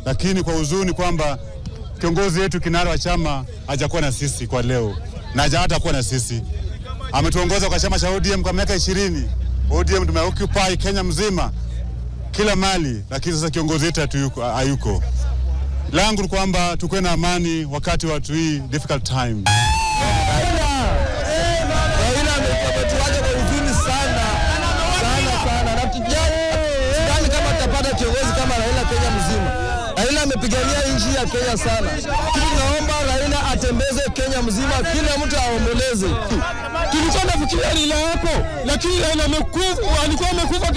lakini kwa huzuni kwamba kiongozi wetu kinara wa chama hajakuwa na sisi kwa leo na hatakuwa na sisi. Ametuongoza kwa chama cha ODM kwa miaka 20. ODM tumeoccupy Kenya mzima kila mali, lakini sasa kiongozi wetu hayuko. Langu ni kwamba tukue na amani wakati wa hii difficult time. Raila ametuacha kwa huzuni sana. Na sidhani kama tutapata kiongozi kama Raila Kenya mzima. Raila amepigania nchi ya Kenya sana. Tunaomba Raila atembeze Kenya mzima, kila mtu aomboleze. Tulikuwa tunafikiria Raila hapo, lakini Raila alikuwa amekufa